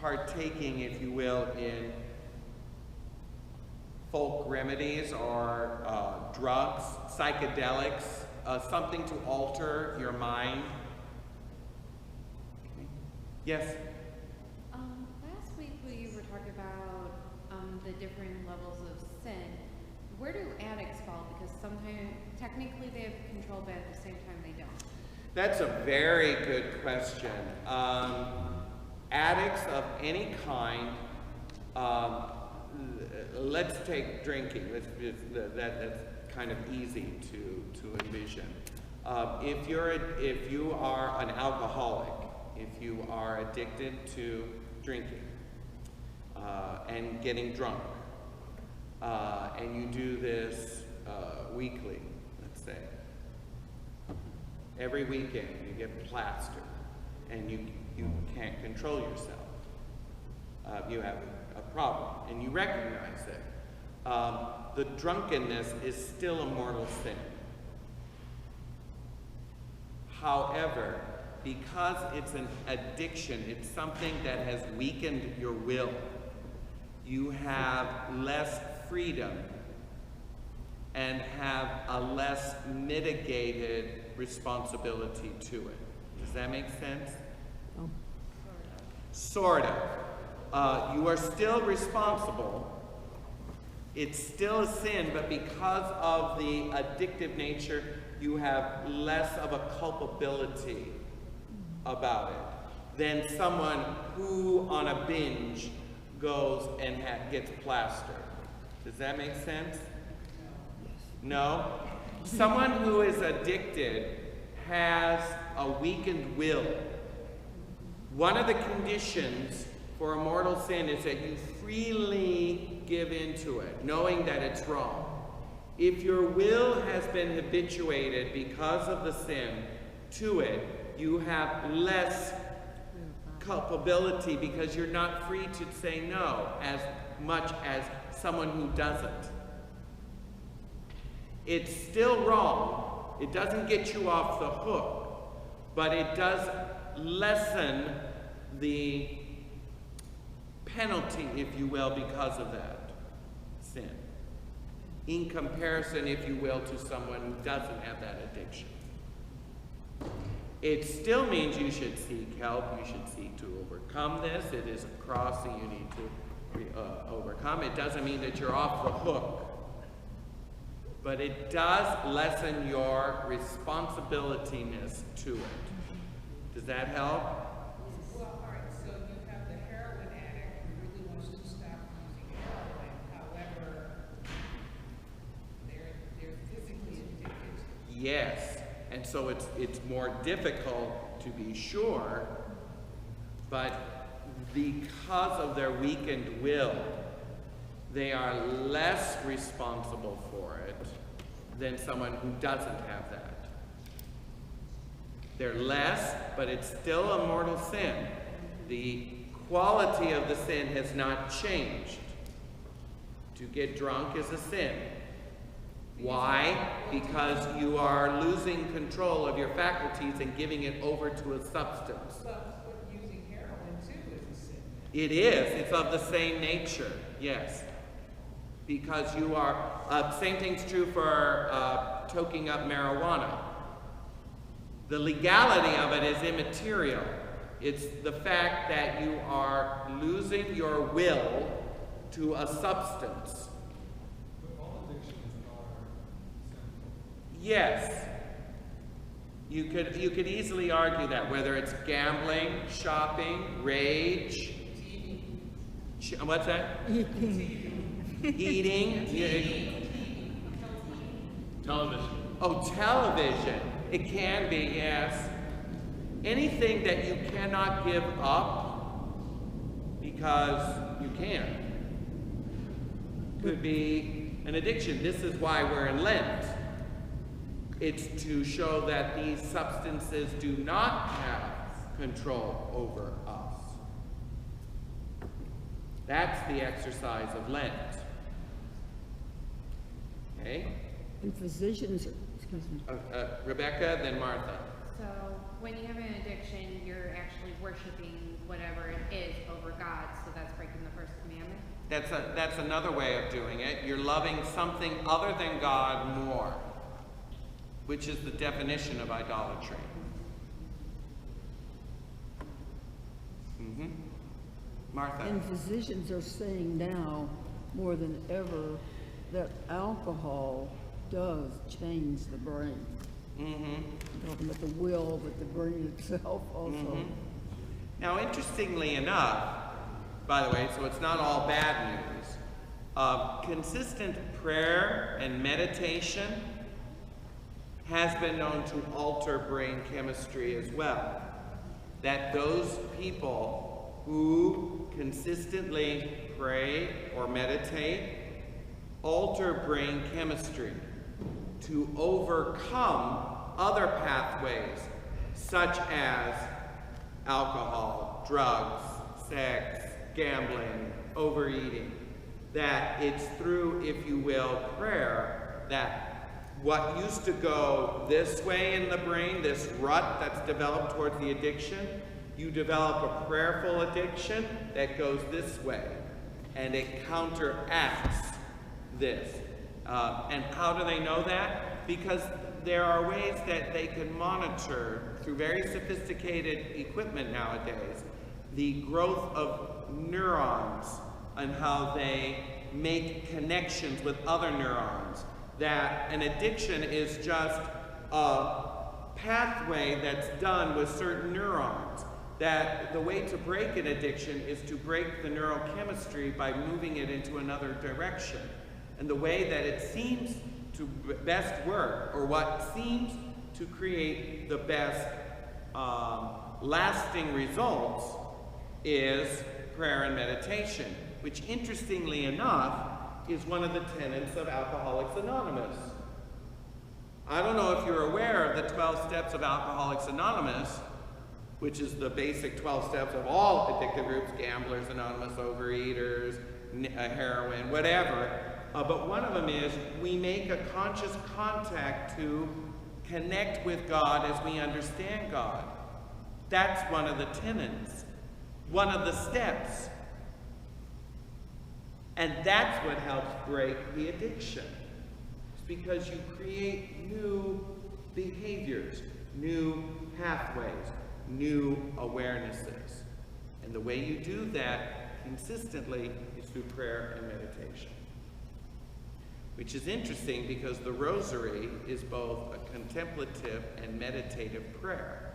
partaking, if you will, in folk remedies or drugs, psychedelics, something to alter your mind. Okay. Yes? Last week we were talking about the different levels of sin. Where do addicts fall? Because sometimes, technically they have control, but at the same time they don't. That's a very good question. Addicts of any kind, let's take drinking. That's kind of easy to envision. If you are an alcoholic, if you are addicted to drinking and getting drunk, and you do this weekly, let's say, every weekend you get plastered and you can't control yourself. You have a problem and you recognize it. The drunkenness is still a mortal sin. However, because it's an addiction, it's something that has weakened your will, you have less freedom and have a less mitigated responsibility to it. Does that make sense? Oh. Sort of. You are still responsible. It's still a sin, but because of the addictive nature, you have less of a culpability about it than someone who on a binge goes and gets plastered. Does that make sense? No? Someone who is addicted has a weakened will. One of the conditions for a mortal sin is that you freely give into it, knowing that it's wrong. If your will has been habituated because of the sin to it, you have less culpability because you're not free to say no as much as someone who doesn't. It's still wrong. It doesn't get you off the hook, but it does lessen the penalty, if you will, because of that sin. In comparison, if you will, to someone who doesn't have that addiction. It still means you should seek help. You should seek to overcome this. It is a cross that you need to overcome. It doesn't mean that you're off the hook. But it does lessen your responsibilityness to it. Does that help? Well, all right, so you have the heroin addict who really wants to stop using heroin. However, they're physically addicted. Yes, and so it's more difficult to be sure, but because of their weakened will, they are less responsible for it than someone who doesn't have that. They're less, but it's still a mortal sin. The quality of the sin has not changed. To get drunk is a sin. Why? Because you are losing control of your faculties and giving it over to a substance. But using heroin too is a sin. It is. It's of the same nature. Yes. Because you are, same thing's true for toking up marijuana. The legality of it is immaterial. It's the fact that you are losing your will to a substance. But all addictions are sinful. Yes. You could easily argue that, whether it's gambling, shopping, rage, what's that? Eating. Television. Oh, television. It can be, yes. Anything that you cannot give up because you can could be an addiction. This is why we're in Lent. It's to show that these substances do not have control over us. That's the exercise of Lent. Okay? And physicians, excuse me. Rebecca, then Martha. So when you have an addiction, you're actually worshiping whatever it is over God. That's another way of doing it. You're loving something other than God more, which is the definition of idolatry. Martha. And physicians are saying now, more than ever, that alcohol does change the brain. Talking about the will, but the brain itself also. Now, interestingly enough, by the way, so it's not all bad news, consistent prayer and meditation has been known to alter brain chemistry as well. That those people who consistently pray or meditate alter brain chemistry to overcome other pathways such as alcohol, drugs, sex, gambling, overeating. That it's through, if you will, prayer that what used to go this way in the brain, this rut that's developed towards the addiction, you develop a prayerful addiction that goes this way, and it counteracts this. And how do they know that? Because there are ways that they can monitor through very sophisticated equipment nowadays the growth of neurons and how they make connections with other neurons. That an addiction is just a pathway that's done with certain neurons. That the way to break an addiction is to break the neurochemistry by moving it into another direction. And the way that it seems to best work, or what seems to create the best lasting results, is prayer and meditation, which interestingly enough is one of the tenets of Alcoholics Anonymous. I don't know if you're aware of the 12 steps of Alcoholics Anonymous, which is the basic 12 steps of all addictive groups, Gamblers Anonymous, Overeaters, heroin, whatever. But one of them is we make a conscious contact to connect with God as we understand God. That's one of the tenets, one of the steps. And that's what helps break the addiction. It's because you create new behaviors, new pathways, new awarenesses. And the way you do that consistently is through prayer and meditation. Which is interesting because the rosary is both a contemplative and meditative prayer.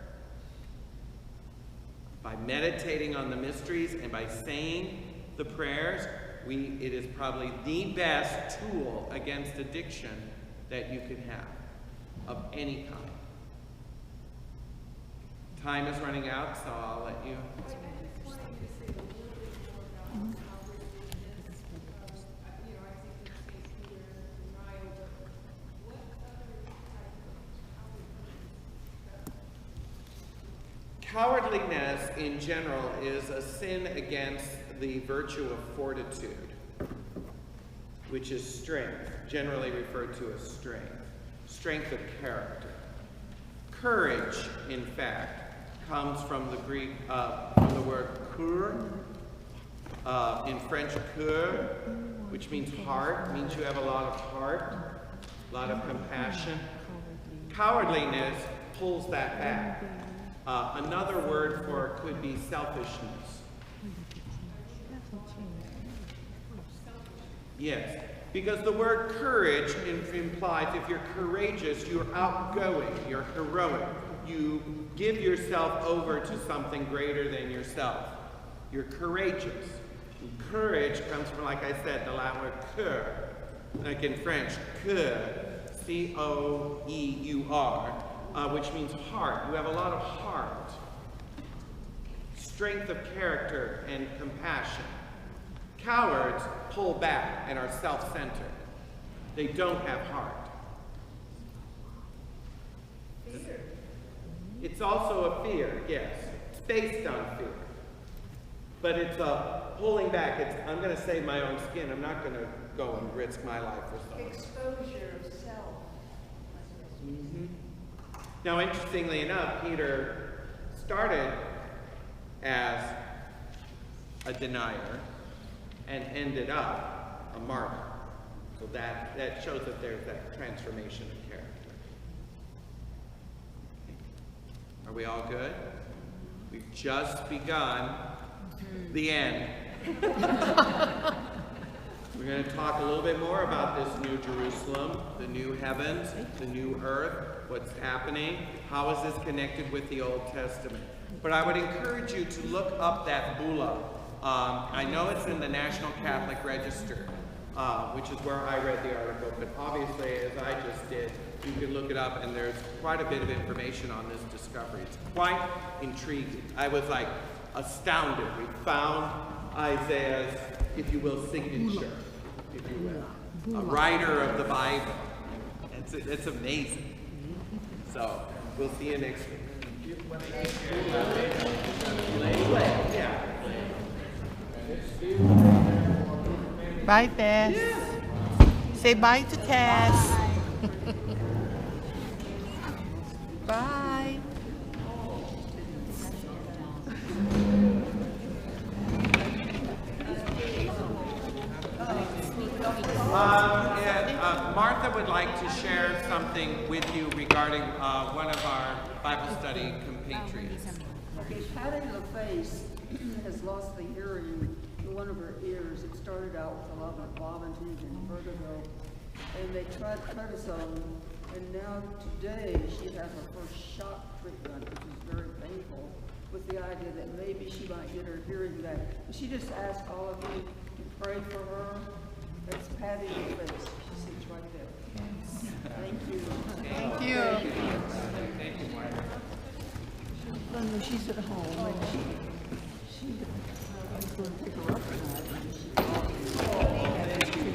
By meditating on the mysteries and by saying the prayers, it is probably the best tool against addiction that you can have, of any kind. Time is running out, so I'll let you. I just wanted you to say a little bit more about how religion is, I think it's Peter denial, but what other type of Cowardliness in general is a sin against the virtue of fortitude, which is strength, generally referred to as strength of character. Courage, in fact, comes from the Greek, from the word cœur, in French cœur, which means heart, means you have a lot of heart, a lot of compassion. Cowardliness pulls that back. Another word for it could be selfishness. Yes, because the word courage implies if you're courageous, you're outgoing, you're heroic. You give yourself over to something greater than yourself. You're courageous. And courage comes from, like I said, the Latin word cœur, like in French, cœur, C-O-E-U-R, which means heart. You have a lot of heart. Strength of character and compassion. Cowards pull back and are self-centered. They don't have heart. fear? It's also a fear, yes. It's based on fear. But it's a pulling back. I'm going to save my own skin. I'm not going to go and risk my life for someone. Exposure of self. Now, interestingly enough, Peter started as a denier, and ended up a martyr. So that shows that there's that transformation of character. Are we all good? We've just begun the end. We're going to talk a little bit more about this new Jerusalem, the new heavens, the new earth, what's happening, how is this connected with the Old Testament. But I would encourage you to look up that bulla. I know it's in the National Catholic Register, which is where I read the article, but obviously, as I just did, you can look it up, and there's quite a bit of information on this discovery. It's quite intriguing. I was like astounded. We found Isaiah's, if you will, signature, if you will, a writer of the Bible. It's amazing. So we'll see you next week. Bye, Tess. Say bye to Tess. Bye. Martha would like to share something with you regarding one of our Bible study compatriots. Okay, Patty LaFace has lost the hearing in one of her ears. It started out with a lot of vomiting and vertigo, and they tried prednisone, and now today she had her first shock treatment, which is very painful, with the idea that maybe she might get her hearing back. She just asked all of you to pray for her. That's Patty LaFace. She sits right there. Thank you. Thank you. Thank you, Martha. When she's at home, and she was going to pick her up tonight, and she called me.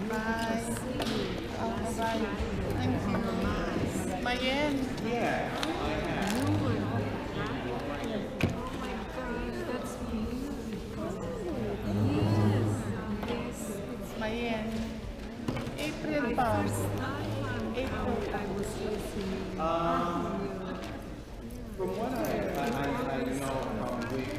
Bye. Oh, bye. Thank you. Mayen. Yeah. Mayen. April pa. April. From what I know from Queen,